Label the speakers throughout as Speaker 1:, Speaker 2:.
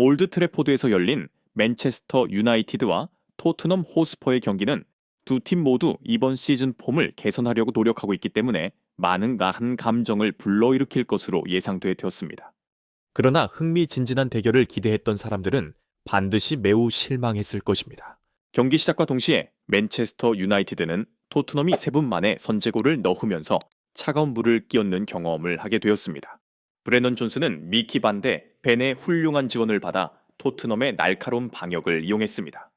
Speaker 1: 올드 트래포드에서 열린 맨체스터 유나이티드와 토트넘 호스퍼의 경기는 두 팀 모두 이번 시즌 폼을 개선하려고 노력하고 있기 때문에 많은 감정을 불러일으킬 것으로 예상되었습니다. 그러나 흥미진진한 대결을 기대했던 사람들은 반드시 매우 실망했을 것입니다. 경기 시작과 동시에 맨체스터 유나이티드는 토트넘이 3분 만에 선제골을 넣으면서 차가운 물을 끼얹는 경험을 하게 되었습니다. 브레넌 존스는 미키 반데 벤의 훌륭한 지원을 받아 토트넘의 날카로운 방역을 이용했습니다.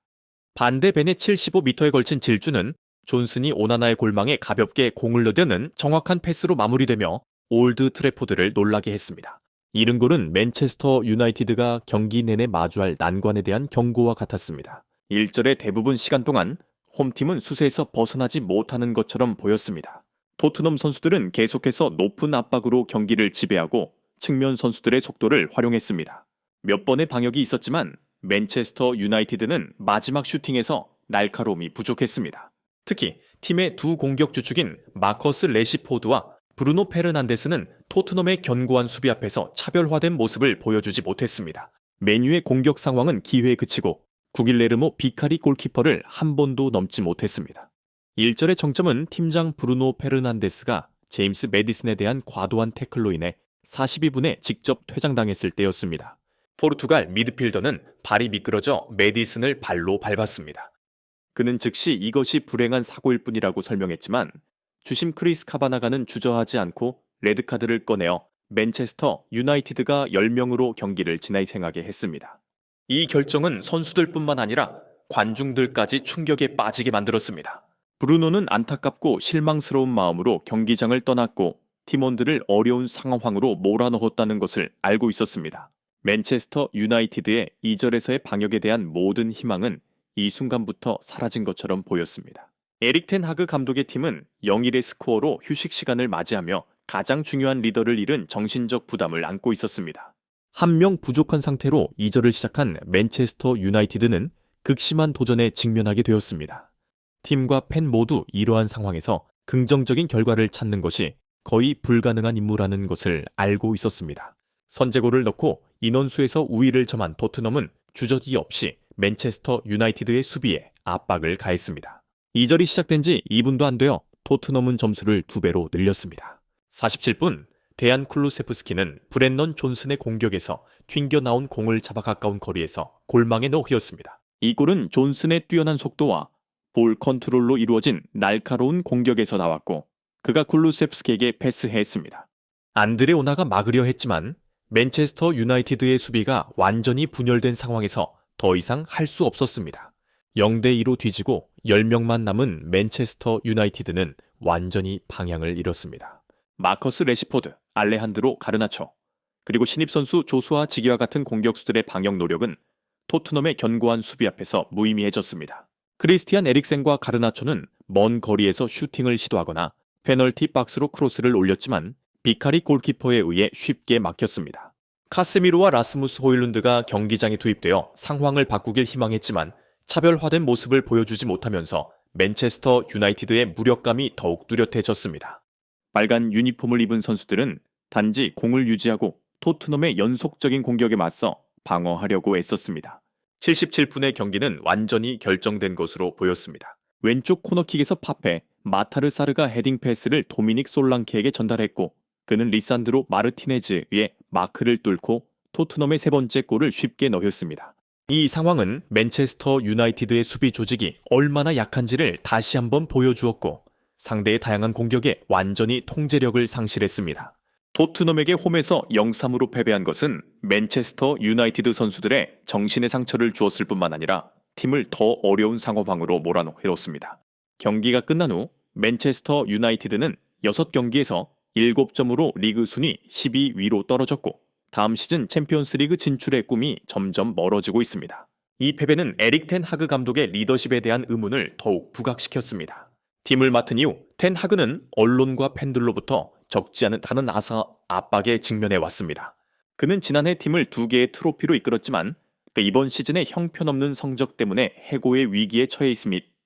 Speaker 1: 반데 벤의 75m에 걸친 질주는 존슨이 오나나의 골망에 가볍게 공을 넣는 정확한 패스로 마무리되며 올드 트래포드를 놀라게 했습니다. 이른 골은 맨체스터 유나이티드가 경기 내내 마주할 난관에 대한 경고와 같았습니다. 1절의 대부분 시간 동안 홈팀은 수세에서 벗어나지 못하는 것처럼 보였습니다. 토트넘 선수들은 계속해서 높은 압박으로 경기를 지배하고 측면 선수들의 속도를 활용했습니다. 몇 번의 방역이 있었지만 맨체스터 유나이티드는 마지막 슈팅에서 날카로움이 부족했습니다. 특히 팀의 두 공격 주축인 마커스 레시포드와 브루노 페르난데스는 토트넘의 견고한 수비 앞에서 차별화된 모습을 보여주지 못했습니다. 맨유의 공격 상황은 기회에 그치고 구길레르모 비카리 골키퍼를 한 번도 넘지 못했습니다. 1절의 정점은 팀장 브루노 페르난데스가 제임스 매디슨에 대한 과도한 태클로 인해 42분에 직접 퇴장당했을 때였습니다. 포르투갈 미드필더는 발이 미끄러져 매디슨을 발로 밟았습니다. 그는 즉시 이것이 불행한 사고일 뿐이라고 설명했지만 주심 크리스 카바나가는 주저하지 않고 레드카드를 꺼내어 맨체스터 유나이티드가 10명으로 경기를 진행하게 했습니다. 이 결정은 선수들뿐만 아니라 관중들까지 충격에 빠지게 만들었습니다. 브루노는 안타깝고 실망스러운 마음으로 경기장을 떠났고 팀원들을 어려운 상황으로 몰아넣었다는 것을 알고 있었습니다. 맨체스터 유나이티드의 2절에서의 방역에 대한 모든 희망은 이 순간부터 사라진 것처럼 보였습니다. 에릭 텐 하그 감독의 팀은 0-1의 스코어로 휴식 시간을 맞이하며 가장 중요한 리더를 잃은 정신적 부담을 안고 있었습니다. 한 명 부족한 상태로 2절을 시작한 맨체스터 유나이티드는 극심한 도전에 직면하게 되었습니다. 팀과 팬 모두 이러한 상황에서 긍정적인 결과를 찾는 것이 거의 불가능한 임무라는 것을 알고 있었습니다. 선제골을 넣고 인원수에서 우위를 점한 토트넘은 주저기 없이 맨체스터 유나이티드의 수비에 압박을 가했습니다. 2절이 시작된 지 2분도 안 되어 토트넘은 점수를 2배로 늘렸습니다. 47분, 데안 쿨루세프스키는 브렌넌 존슨의 공격에서 튕겨나온 공을 잡아 가까운 거리에서 골망에 넣었습니다. 이 골은 존슨의 뛰어난 속도와 볼 컨트롤로 이루어진 날카로운 공격에서 나왔고 그가 쿨루세프스키에게 패스했습니다. 안드레 오나가 막으려 했지만 맨체스터 유나이티드의 수비가 완전히 분열된 상황에서 더 이상 할 수 없었습니다. 0-2로 뒤지고 10명만 남은 맨체스터 유나이티드는 완전히 방향을 잃었습니다. 마커스 레시포드, 알레한드로 가르나초, 그리고 신입선수 조수아 지기와 같은 공격수들의 방역 노력은 토트넘의 견고한 수비 앞에서 무의미해졌습니다. 크리스티안 에릭센과 가르나초는 먼 거리에서 슈팅을 시도하거나 페널티 박스로 크로스를 올렸지만 비카리 골키퍼에 의해 쉽게 막혔습니다. 카세미로와 라스무스 호일룬드가 경기장에 투입되어 상황을 바꾸길 희망했지만 차별화된 모습을 보여주지 못하면서 맨체스터 유나이티드의 무력감이 더욱 뚜렷해졌습니다. 빨간 유니폼을 입은 선수들은 단지 공을 유지하고 토트넘의 연속적인 공격에 맞서 방어하려고 애썼습니다. 77분의 경기는 완전히 결정된 것으로 보였습니다. 왼쪽 코너킥에서 파페, 마타르사르가 헤딩 패스를 도미닉 솔랑케에게 전달했고 그는 리산드로 마르티네즈의 마크를 뚫고 토트넘의 3번째 골을 쉽게 넣었습니다. 이 상황은 맨체스터 유나이티드의 수비 조직이 얼마나 약한지를 다시 한번 보여주었고 상대의 다양한 공격에 완전히 통제력을 상실했습니다. 토트넘에게 홈에서 0-3으로 패배한 것은 맨체스터 유나이티드 선수들의 정신의 상처를 주었을 뿐만 아니라 팀을 더 어려운 상황으로 몰아넣었습니다. 경기가 끝난 후 맨체스터 유나이티드는 6경기에서 7점으로 리그 순위 12위로 떨어졌고 다음 시즌 챔피언스리그 진출의 꿈이 점점 멀어지고 있습니다. 이 패배는 에릭 텐 하그 감독의 리더십에 대한 의문을 더욱 부각시켰습니다. 팀을 맡은 이후 텐 하그는 언론과 팬들로부터 적지 않은 다른 압박에 직면해 왔습니다. 그는 지난해 팀을 2개의 트로피로 이끌었지만 이번 시즌의 형편없는 성적 때문에 해고의 위기에 처해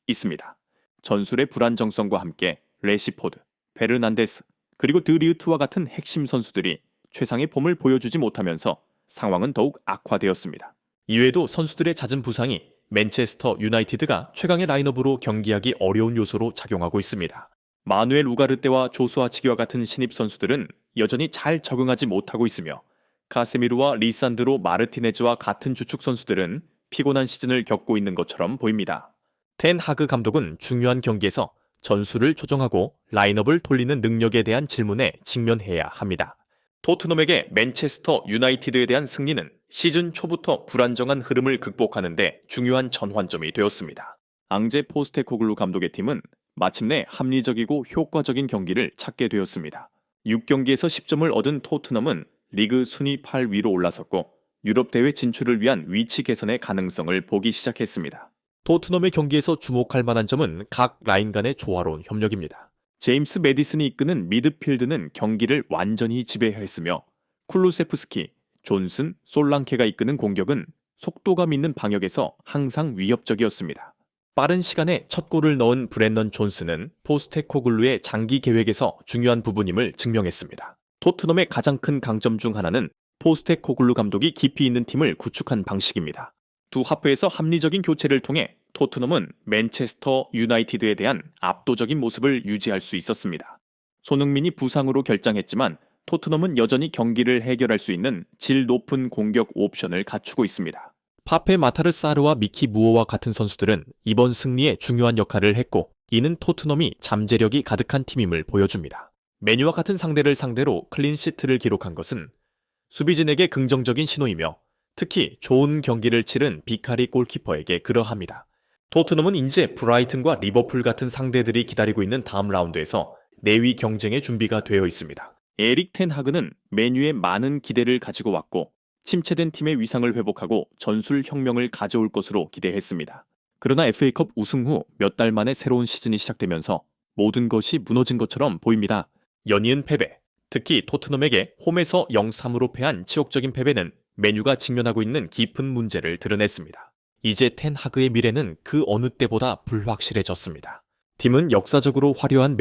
Speaker 1: 있습니다. 전술의 불안정성과 함께 레시포드, 페르난데스, 그리고 드리우트와 같은 핵심 선수들이 최상의 폼을 보여주지 못하면서 상황은 더욱 악화되었습니다. 이외에도 선수들의 잦은 부상이 맨체스터 유나이티드가 최강의 라인업으로 경기하기 어려운 요소로 작용하고 있습니다. 마누엘 우가르테와 조수아 치기와 같은 신입 선수들은 여전히 잘 적응하지 못하고 있으며 카세미르와 리산드로 마르티네즈와 같은 주축 선수들은 피곤한 시즌을 겪고 있는 것처럼 보입니다. 텐 하그 감독은 중요한 경기에서 전술을 조정하고 라인업을 돌리는 능력에 대한 질문에 직면해야 합니다. 토트넘에게 맨체스터 유나이티드에 대한 승리는 시즌 초부터 불안정한 흐름을 극복하는 데 중요한 전환점이 되었습니다. 앙제 포스테코글루 감독의 팀은 마침내 합리적이고 효과적인 경기를 찾게 되었습니다. 6경기에서 10점을 얻은 토트넘은 리그 순위 8위로 올라섰고 유럽 대회 진출을 위한 위치 개선의 가능성을 보기 시작했습니다. 토트넘의 경기에서 주목할 만한 점은 각 라인 간의 조화로운 협력입니다. 제임스 매디슨이 이끄는 미드필드는 경기를 완전히 지배했으며 쿨루세프스키, 존슨, 솔랑케가 이끄는 공격은 속도감 있는 방역에서 항상 위협적이었습니다. 빠른 시간에 첫 골을 넣은 브랜넌 존슨은 포스테코글루의 장기 계획에서 중요한 부분임을 증명했습니다. 토트넘의 가장 큰 강점 중 하나는 포스테코글루 감독이 깊이 있는 팀을 구축한 방식입니다. 두 하프에서 합리적인 교체를 통해 토트넘은 맨체스터 유나이티드에 대한 압도적인 모습을 유지할 수 있었습니다. 손흥민이 부상으로 결장했지만 토트넘은 여전히 경기를 해결할 수 있는 질 높은 공격 옵션을 갖추고 있습니다. 파페 마타르사르와 미키 무어와 같은 선수들은 이번 승리에 중요한 역할을 했고 이는 토트넘이 잠재력이 가득한 팀임을 보여줍니다. 메뉴와 같은 상대를 상대로 클린시트를 기록한 것은 수비진에게 긍정적인 신호이며 특히 좋은 경기를 치른 비카리 골키퍼에게 그러합니다. 토트넘은 이제 브라이튼과 리버풀 같은 상대들이 기다리고 있는 다음 라운드에서 내위 경쟁의 준비가 되어 있습니다. 에릭 텐 하그는 메뉴에 많은 기대를 가지고 왔고 침체된 팀의 위상을 회복하고 전술 혁명을 가져올 것으로 기대했습니다. 그러나 FA컵 우승 후 몇 달 만에 새로운 시즌이 시작되면서 모든 것이 무너진 것처럼 보입니다. 연이은 패배, 특히 토트넘에게 홈에서 0-3으로 패한 치욕적인 패배는 메뉴가 직면하고 있는 깊은 문제를 드러냈습니다. 이제 텐 하그의 미래는 그 어느 때보다 불확실해졌습니다. 팀은 역사적으로 화려한